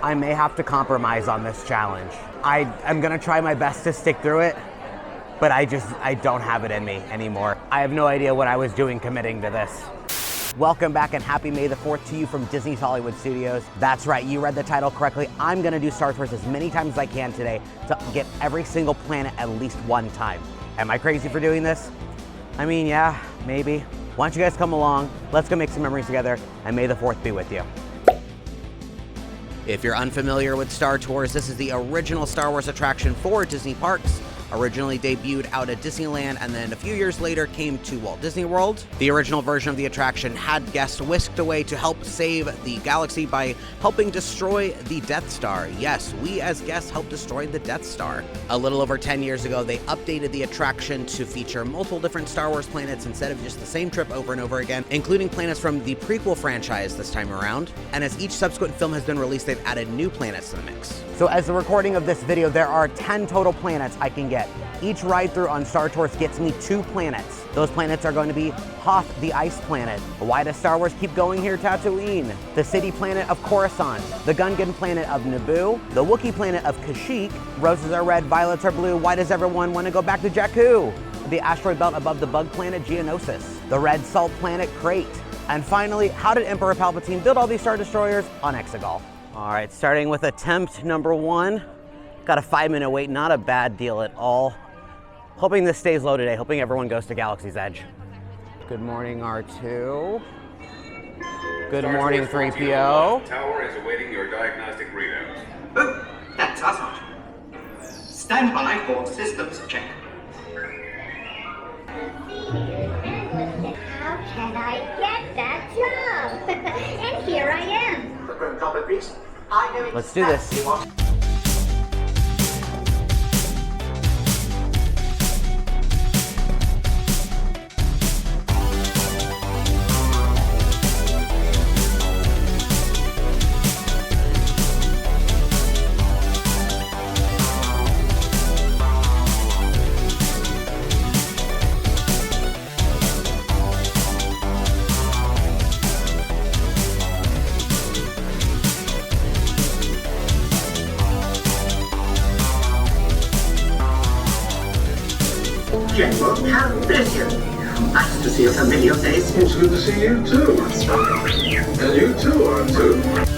I may have to compromise on this challenge. I'm gonna try my best to stick through it, but I don't have it in me anymore. I have no idea what I was doing committing to this. Welcome back and happy May the 4th to you from Disney's Hollywood Studios. That's right, you read the title correctly. I'm gonna do Star Tours as many times as I can today to get every single planet at least one time. Am I crazy for doing this? I mean, yeah, maybe. Why don't you guys come along, let's go make some memories together, and May the 4th be with you. If you're unfamiliar with Star Tours, this is the original Star Wars attraction for Disney parks. Originally debuted out at Disneyland and then a few years later came to Walt Disney World. The original version of the attraction had guests whisked away to help save the galaxy by helping destroy the Death Star. Yes, we as guests helped destroy the Death Star. A little over 10 years ago, they updated the attraction to feature multiple different Star Wars planets instead of just the same trip over and over again, including planets from the prequel franchise this time around. And as each subsequent film has been released, they've added new planets to the mix. So as the recording of this video, there are 10 total planets I can get. Each ride through on Star Tours gets me 2 planets. Those planets are going to be Hoth, the ice planet. Why does Star Wars keep going here, Tatooine? The city planet of Coruscant. The Gungan planet of Naboo. The Wookiee planet of Kashyyyk. Roses are red, violets are blue. Why does everyone want to go back to Jakku? The asteroid belt above the bug planet Geonosis. The red salt planet Crate. And finally, how did Emperor Palpatine build all these Star Destroyers on Exegol? All right, starting with attempt number 1. Got a 5-minute wait, not a bad deal at all. Hoping this stays low today, hoping everyone goes to Galaxy's Edge. Good morning, R2. Good morning, 3PO. Tower is awaiting your diagnostic readouts. Oh, that's us, Archer. Stand by for systems check. How can I get that job? And here I am. The Grim Goblin Priest. I know Let's do this. exactly what. General, how bless you. Nice to see a familiar face. It's good to see you too. And you too, R2.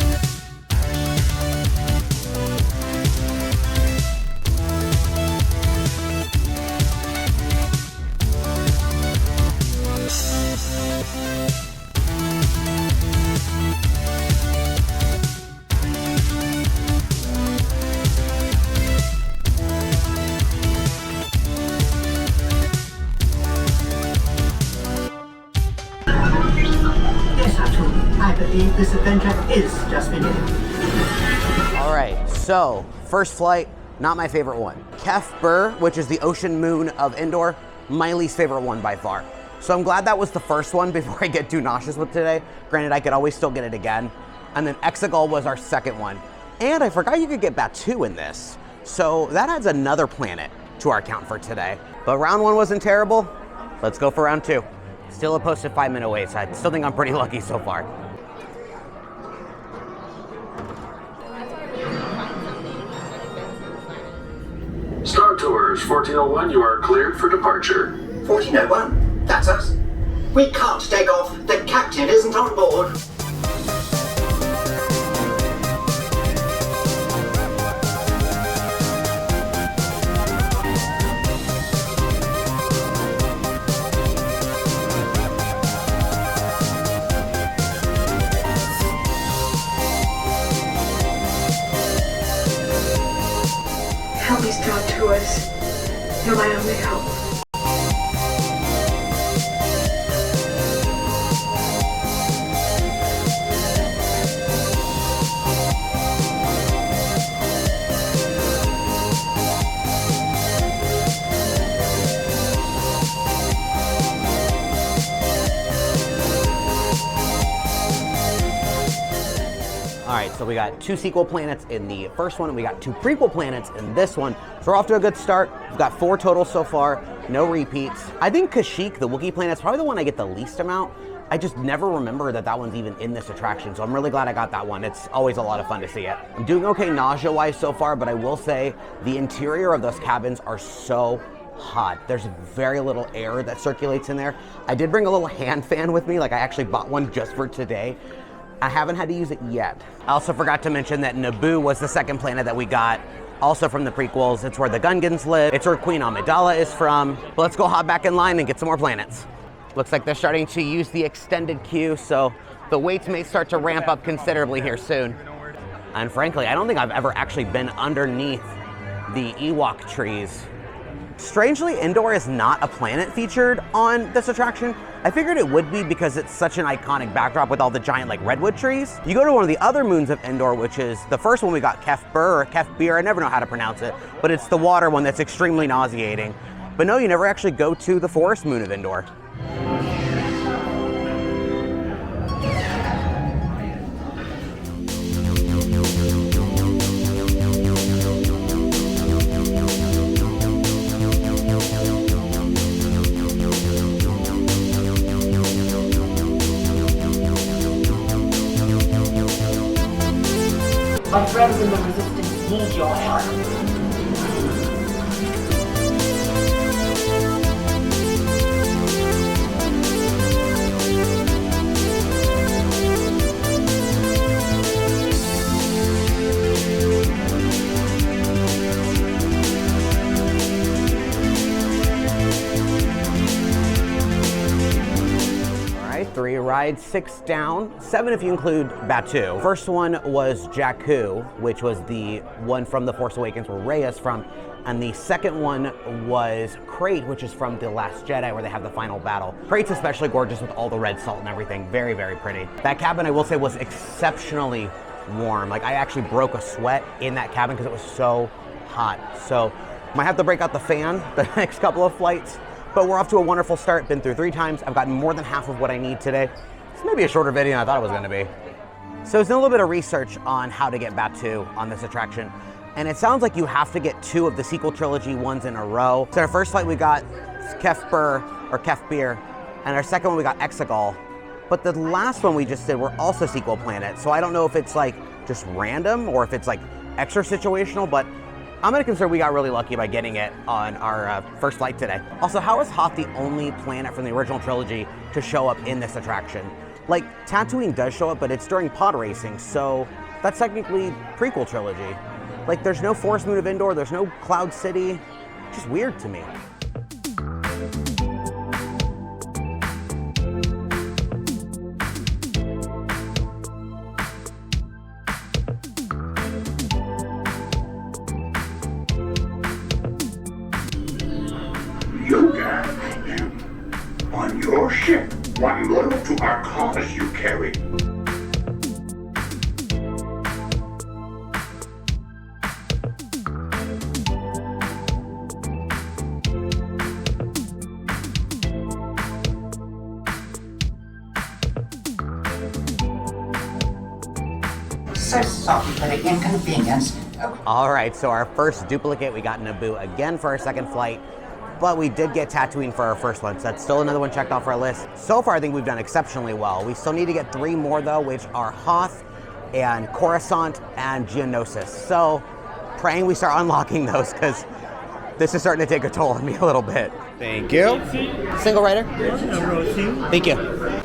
This adventure is just beginning. All right, so first flight, not my favorite one. Kef Bur, which is the ocean moon of Endor, my least favorite one by far. So I'm glad that was the first one before I get too nauseous with today. Granted, I could always still get it again. And then Exegol was our second one. And I forgot you could get Batuu in this. So that adds another planet to our count for today. But round 1 wasn't terrible. Let's go for round 2. Still a posted 5-minute wait, so I still think I'm pretty lucky so far. Star Tours 1401, you are cleared for departure. 1401, that's us. We can't take off. The captain isn't on board. Help me, Star Tours. You're my only hope. All right, so we got 2 sequel planets in the first one, and we got 2 prequel planets in this one. So we're off to a good start. We've got 4 total so far, no repeats. I think Kashyyyk, the Wookiee planet, is probably the one I get the least amount. I just never remember that one's even in this attraction, so I'm really glad I got that one. It's always a lot of fun to see it. I'm doing okay nausea-wise so far, but I will say the interior of those cabins are so hot. There's very little air that circulates in there. I did bring a little hand fan with me, like I actually bought one just for today. I haven't had to use it yet. I also forgot to mention that Naboo was the second planet that we got, also from the prequels. It's where the Gungans live. It's where Queen Amidala is from. But let's go hop back in line and get some more planets. Looks like they're starting to use the extended queue, so the waits may start to ramp up considerably here soon. And frankly, I don't think I've ever actually been underneath the Ewok trees. Strangely, Endor is not a planet featured on this attraction. I figured it would be because it's such an iconic backdrop with all the giant like redwood trees. You go to one of the other moons of Endor, which is the first one we got, Kef Bir or Kef Bir, I never know how to pronounce it, but it's the water one that's extremely nauseating. But no, you never actually go to the forest moon of Endor. My friends in the Resistance need your help. All right, 3 rides, 6 down, 7 if you include Batuu. First one was Jakku, which was the one from The Force Awakens where Rey is from, and the second one was Crate, which is from The Last Jedi where they have the final battle. Crate's especially gorgeous with all the red salt and everything, very, very pretty. That cabin, I will say, was exceptionally warm. Like, I actually broke a sweat in that cabin because it was so hot. So, might have to break out the fan the next couple of flights. But we're off to a wonderful start. Been through 3 times. I've gotten more than half of what I need today. It's maybe a shorter video than I thought it was going to be. So I was doing a little bit of research on how to get Batuu on this attraction, and it sounds like you have to get 2 of the sequel trilogy ones in a row. So our first flight we got Kef Bir or Kef Bir, and our second one we got Exegol. But the last one we just did were also sequel planets. So I don't know if it's like just random or if it's like extra situational, but I'm gonna consider we got really lucky by getting it on our first flight today. Also, how is Hoth the only planet from the original trilogy to show up in this attraction? Like, Tatooine does show up, but it's during pod racing, so that's technically prequel trilogy. Like, there's no Forest Moon of Endor, there's no Cloud City. It's just weird to me. You guys, on your ship, one loyal to our cause you carry. So sorry for the inconvenience. All right, so our first duplicate, we got Naboo again for our second flight, but we did get Tatooine for our first one, so that's still another one checked off our list. So far, I think we've done exceptionally well. We still need to get 3 more though, which are Hoth and Coruscant and Geonosis. So praying we start unlocking those, because this is starting to take a toll on me a little bit. Thank you. Single rider? Thank you.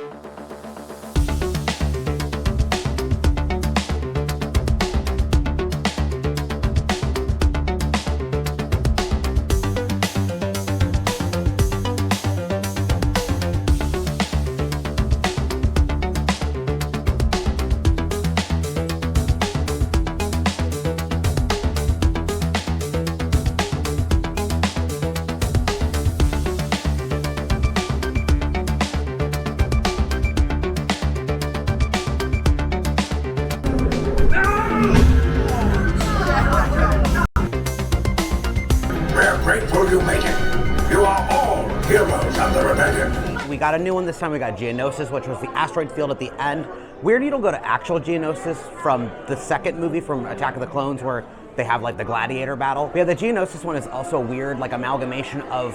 We're grateful you made it. You are all heroes of the rebellion. We got a new one this time. We got Geonosis, which was the asteroid field at the end. Weird you don't go to actual Geonosis from the second movie from Attack of the Clones where they have like the gladiator battle. Yeah, the Geonosis one is also weird, like amalgamation of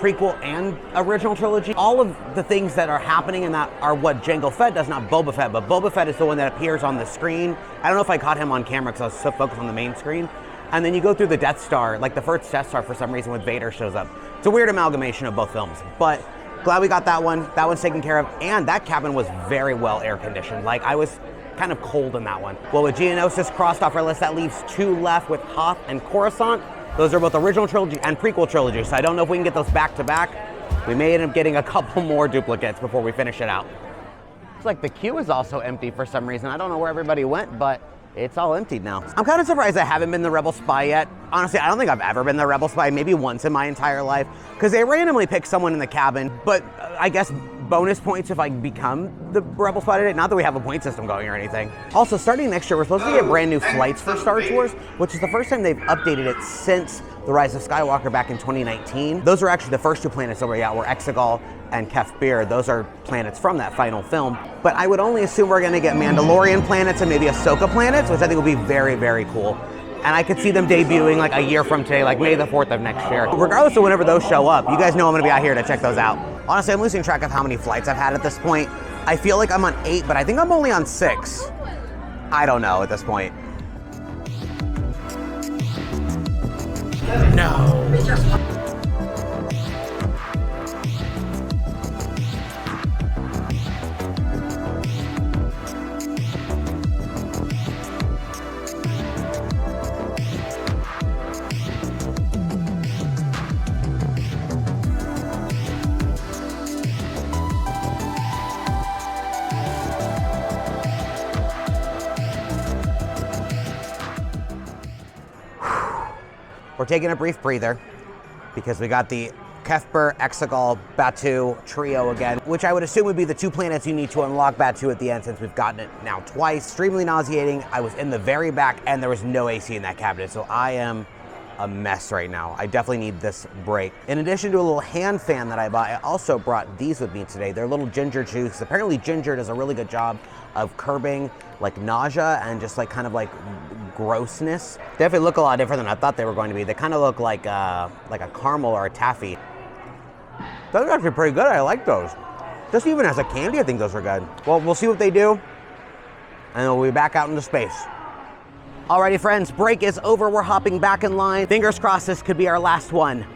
prequel and original trilogy. All of the things that are happening in that are what Jango Fett does, not Boba Fett, but Boba Fett is the one that appears on the screen. I don't know if I caught him on camera because I was so focused on the main screen. And then you go through the Death Star, like the first Death Star for some reason with Vader shows up. It's a weird amalgamation of both films, but glad we got that one. That one's taken care of, and that cabin was very well air conditioned. Like, I was kind of cold in that one. Well, with Geonosis crossed off our list, that leaves 2 left with Hoth and Coruscant. Those are both original trilogy and prequel trilogy, so I don't know if we can get those back to back. We may end up getting a couple more duplicates before we finish it out. It's like the queue is also empty for some reason. I don't know where everybody went, but it's all emptied now. I'm kind of surprised I haven't been the Rebel Spy yet. Honestly, I don't think I've ever been the Rebel Spy, maybe once in my entire life, because they randomly pick someone in the cabin, but I guess bonus points if I become the Rebel Spy today. Not that we have a point system going or anything. Also, starting next year, we're supposed to get brand new flights for Star Tours, which is the first time they've updated it since The Rise of Skywalker back in 2019. Those are actually the first 2 planets that were Exegol and Kef Bir. Those are planets from that final film. But I would only assume we're gonna get Mandalorian planets and maybe Ahsoka planets, which I think will be very, very cool. And I could see them debuting like a year from today, like May the 4th of next year. Regardless of whenever those show up, you guys know I'm gonna be out here to check those out. Honestly, I'm losing track of how many flights I've had at this point. I feel like I'm on 8, but I think I'm only on 6. I don't know at this point. No. We're taking a brief breather because we got the Kef Bir, Exegol, Batuu trio again, which I would assume would be the 2 planets you need to unlock Batuu at the end, since we've gotten it now twice. Extremely nauseating. I was in the very back and there was no AC in that cabinet, so I am a mess right now. I definitely need this break. In addition to a little hand fan that I bought, I also brought these with me today. They're little ginger chews. Apparently ginger does a really good job of curbing like nausea and just like kind of like grossness. They definitely look a lot different than I thought they were going to be. They kind of look like a caramel or a taffy. Those are actually pretty good. I like those. Just even as a candy, I think those are good. Well, we'll see what they do, and then we'll be back out into space. Alrighty, friends, break is over. We're hopping back in line. Fingers crossed this could be our last one.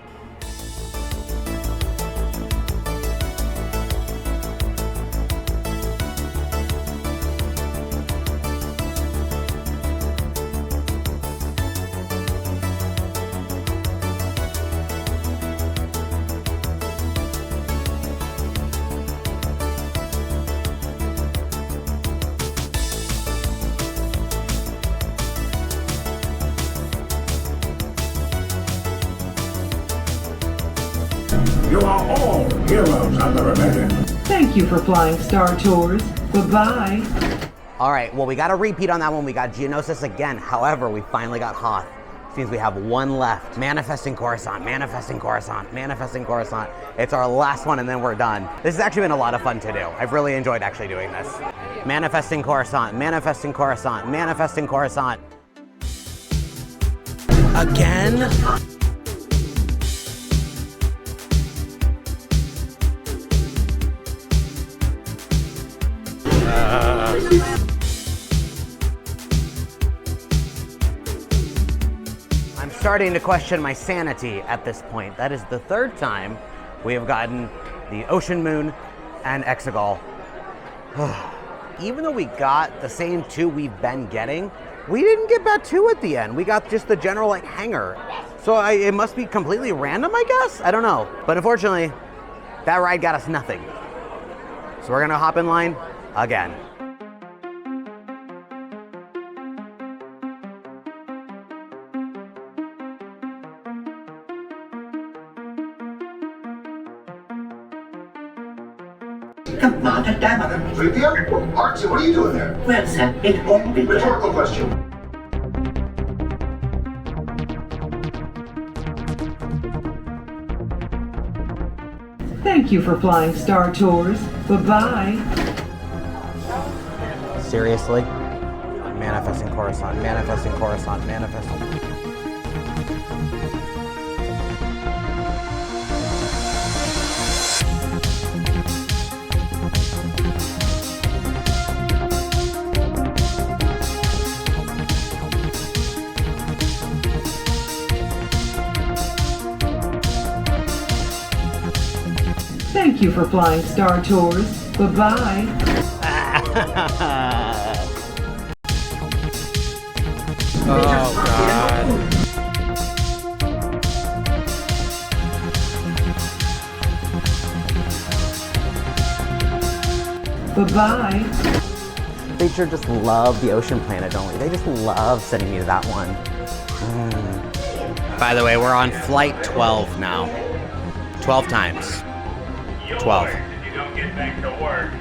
You are all heroes of the rebellion. Thank you for flying Star Tours. Goodbye. All right, well, we got a repeat on that one. We got Geonosis again. However, we finally got Hoth. Which means we have 1 left. Manifesting Coruscant, manifesting Coruscant, manifesting Coruscant. It's our last one and then we're done. This has actually been a lot of fun to do. I've really enjoyed actually doing this. Manifesting Coruscant, manifesting Coruscant, manifesting Coruscant. Again? I'm starting to question my sanity at this point. That is the 3rd time we have gotten the Ocean Moon and Exegol. Even though we got the same 2 we've been getting, we didn't get Batuu at the end. We got just the general like hangar. So it must be completely random, I guess? I don't know. But unfortunately, that ride got us nothing. So we're gonna hop in line again. Commander Dameron. 3PO? Archie, what are you doing there? Well, sir, it all began. Rhetorical question. Thank you for flying Star Tours. Goodbye. Seriously? Manifesting Coruscant, manifesting Coruscant, manifesting. Thank you for flying Star Tours. Bye-bye. Oh, God. Bye-bye. They sure just love the ocean planet, don't they? They just love sending me to that one. By the way, we're on flight 12 now. 12 times. 12. If you don't get back to work.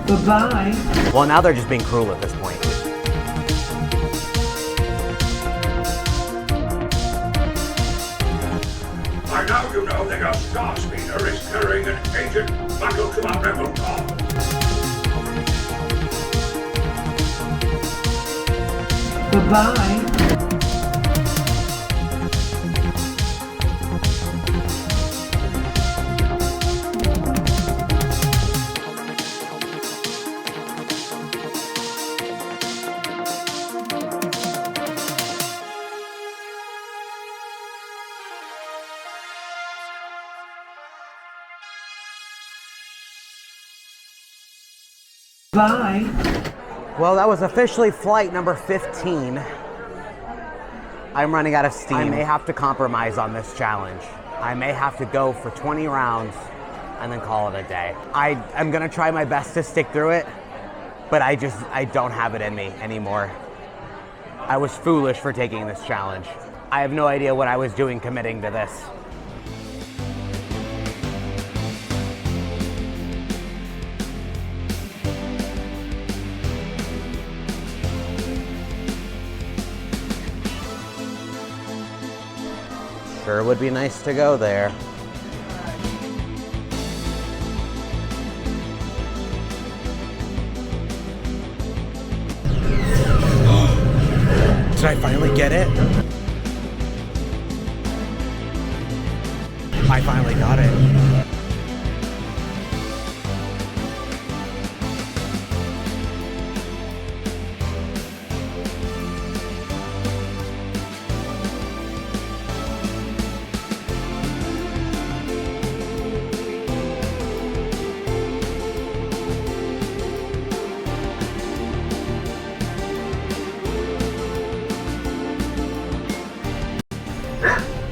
Bye-bye. Well, now they're just being cruel at this point. By now you know that your star speeder is carrying an agent vital to our rebel cause. Bye-bye. Bye. Well, that was officially flight number 15. I'm running out of steam. I may have to compromise on this challenge. I may have to go for 20 rounds and then call it a day. I'm gonna try my best to stick through it, but I don't have it in me anymore. I was foolish for taking this challenge. I have no idea what I was doing committing to this. Sure would be nice to go there. Did I finally get it? I finally got it.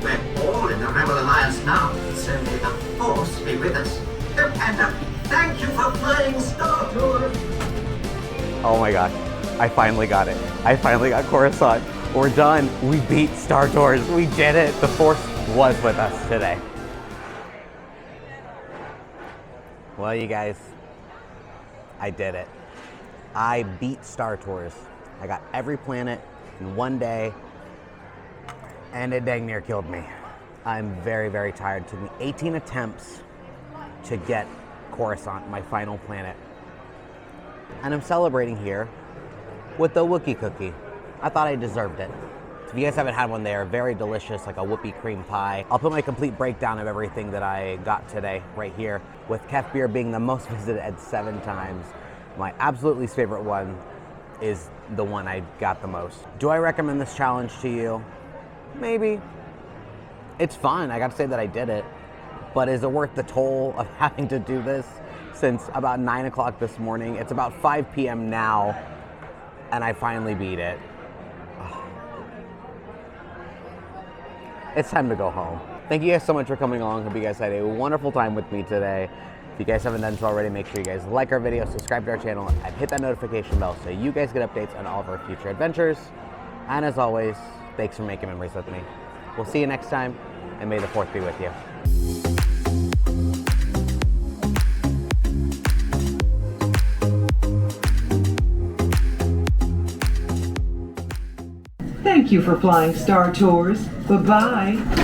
We're all in the Rebel Alliance now, so may the Force be with us. And thank you for flying Star Tours. Oh my gosh, I finally got it. I finally got Coruscant. We're done. We beat Star Tours. We did it. The Force was with us today. Well, you guys, I did it. I beat Star Tours. I got every planet in one day, and it dang near killed me. I'm very, very tired. It took me 18 attempts to get Coruscant, my final planet. And I'm celebrating here with the Wookiee cookie. I thought I deserved it. If you guys haven't had one, they are very delicious, like a whoopie cream pie. I'll put my complete breakdown of everything that I got today right here, with Kef Beer being the most visited at 7 times. My absolute least favorite one is the one I got the most. Do I recommend this challenge to you? Maybe. It's fun. I got to say that I did it. But is it worth the toll of having to do this since about 9 o'clock this morning? It's about 5 p.m. now, and I finally beat it. It's time to go home. Thank you guys so much for coming along. Hope you guys had a wonderful time with me today. If you guys haven't done so already, make sure you guys like our video, subscribe to our channel, and hit that notification bell so you guys get updates on all of our future adventures. And as always, thanks for making memories with me. We'll see you next time, and may the 4th be with you. Thank you for flying Star Tours. Bye-bye.